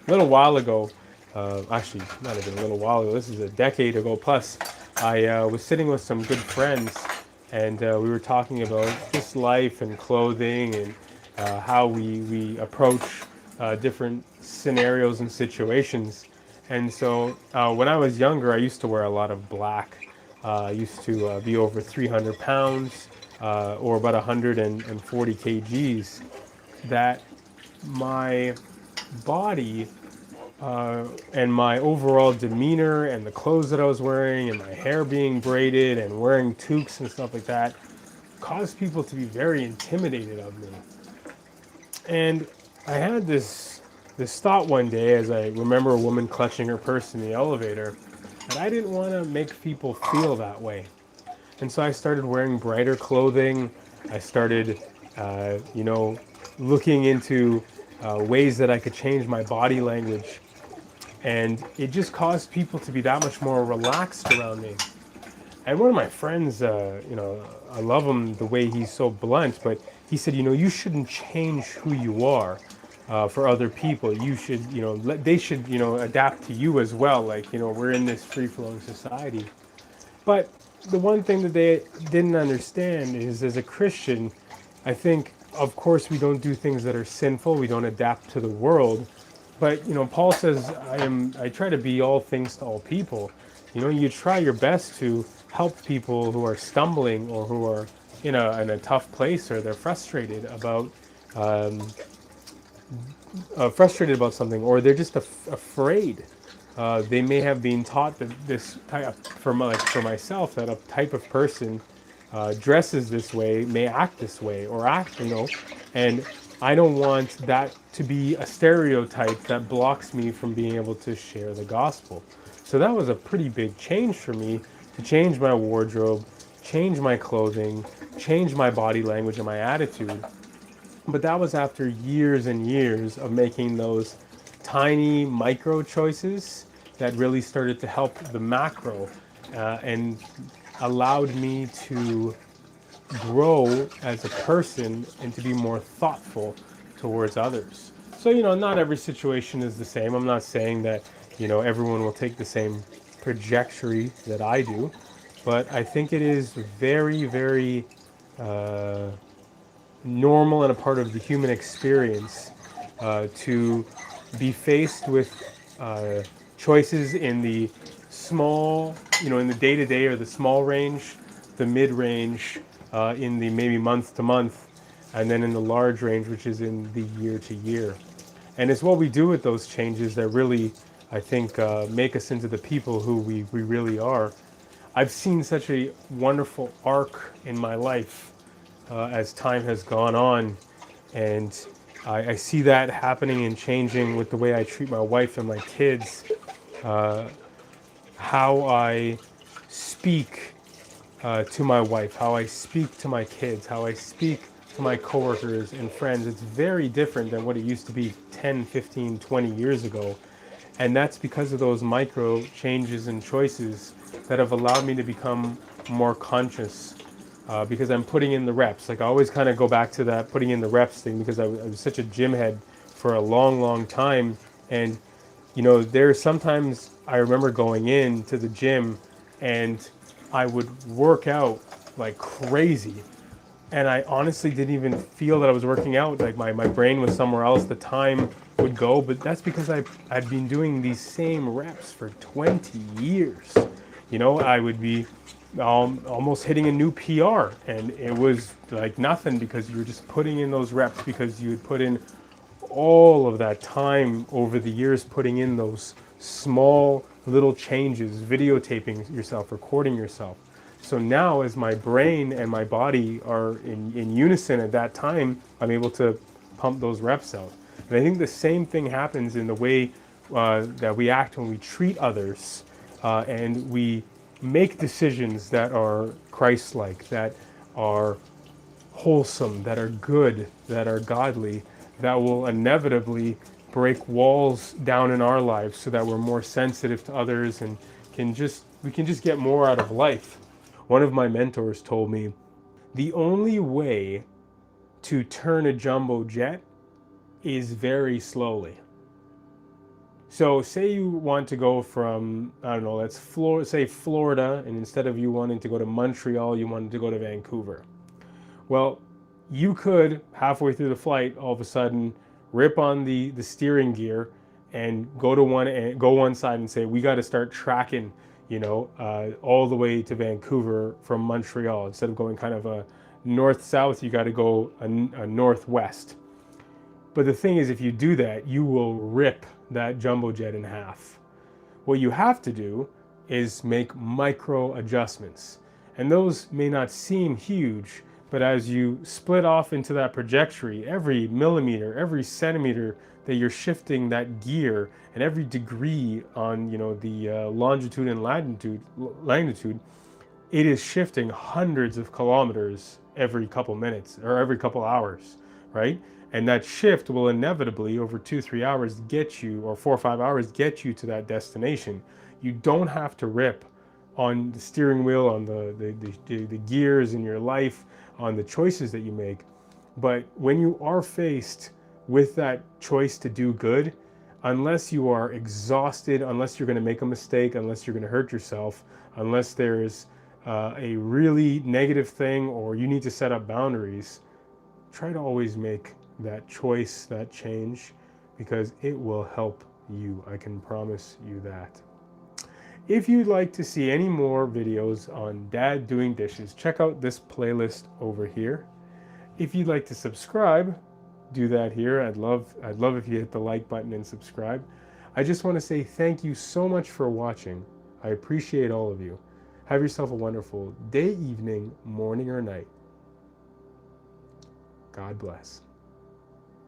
A little while ago, actually not even a little while ago, this is a decade ago plus, I was sitting with some good friends, and we were talking about just life and clothing, and how we approach different scenarios and situations. And so when I was younger, I used to wear a lot of black. I used to be over 300 pounds, or about 140 kgs. That my body and my overall demeanor and the clothes that I was wearing and my hair being braided and wearing toques and stuff like that caused people to be very intimidated of me. And I had this thought one day as I remember a woman clutching her purse in the elevator, that I didn't want to make people feel that way. And so I started wearing brighter clothing. I started, looking into ways that I could change my body language. And it just caused people to be that much more relaxed around me. And one of my friends, I love him the way he's so blunt, but he said, you shouldn't change who you are for other people. You should, they should, adapt to you as well. Like, we're in this free-flowing society. But the one thing that they didn't understand is, as a Christian, I think, of course, we don't do things that are sinful. We don't adapt to the world. But Paul says, I try to be all things to all people. You try your best to help people who are stumbling or who are in a tough place, or they're um, frustrated about something, or they're just afraid. They may have been taught that this type, for myself, that a type of person dresses this way, may act this way, or and I don't want that to be a stereotype that blocks me from being able to share the gospel. So that was a pretty big change for me, to change my wardrobe, change my clothing, change my body language and my attitude. But that was after years and years of making those tiny micro choices that really started to help the macro, and allowed me to grow as a person and to be more thoughtful towards others. So, not every situation is the same. I'm not saying that, everyone will take the same trajectory that I do, but I think it is very, very uh, normal and a part of the human experience to be faced with choices in the small, in the day to day or the small range, the mid range, in the maybe month to month, and then in the large range, which is in the year to year. And it's what we do with those changes that really, I think, make us into the people who we really are. I've seen such a wonderful arc in my life as time has gone on, and I see that happening and changing with the way I treat my wife and my kids, how I speak to my wife, how I speak to my kids, how I speak to my coworkers and friends. It's very different than what it used to be 10, 15, 20 years ago. And that's because of those micro changes and choices that have allowed me to become more conscious, because I'm putting in the reps. Like, I always kind of go back to that putting in the reps thing, because I was such a gym head for a long, long time. And, there's sometimes I remember going in to the gym and I would work out like crazy. And I honestly didn't even feel that I was working out. Like, my brain was somewhere else. The time would go, but that's because I'd been doing these same reps for 20 years. I would be almost hitting a new PR, and it was like nothing, because you were just putting in those reps, because you had put in all of that time over the years, putting in those small little changes, videotaping yourself, recording yourself. So now, as my brain and my body are in unison at that time, I'm able to pump those reps out. And I think the same thing happens in the way that we act when we treat others, and we make decisions that are Christ-like, that are wholesome, that are good, that are godly, that will inevitably break walls down in our lives, so that we're more sensitive to others and we can just get more out of life. One of my mentors told me, the only way to turn a jumbo jet is very slowly. So say you want to go from, I don't know, say Florida, and instead of you wanting to go to Montreal, you wanted to go to Vancouver. Well, you could halfway through the flight all of a sudden rip on the steering gear and go one side and say we got to start tracking, all the way to Vancouver from Montreal. Instead of going kind of a north south, you got to go a northwest. But the thing is, if you do that, you will rip that jumbo jet in half. What you have to do is make micro adjustments. And those may not seem huge, but as you split off into that trajectory, every millimeter, every centimeter that you're shifting that gear, and every degree on the longitude and latitude, it is shifting hundreds of kilometers every couple minutes or every couple hours, right? And that shift will inevitably, over 2-3 hours, get you, or 4 or 5 hours, get you to that destination. You don't have to rip on the steering wheel, on the gears in your life, on the choices that you make. But when you are faced with that choice to do good, unless you are exhausted, unless you're going to make a mistake, unless you're going to hurt yourself, unless there's a really negative thing or you need to set up boundaries, try to always make that choice, that change, because it will help you. I can promise you that. If you'd like to see any more videos on dad doing dishes, check out this playlist over here. If you'd like to subscribe, do that here. I'd love if you hit the like button and subscribe. I just want to say thank you so much for watching. I appreciate all of you. Have yourself a wonderful day, evening, morning, or night. God bless.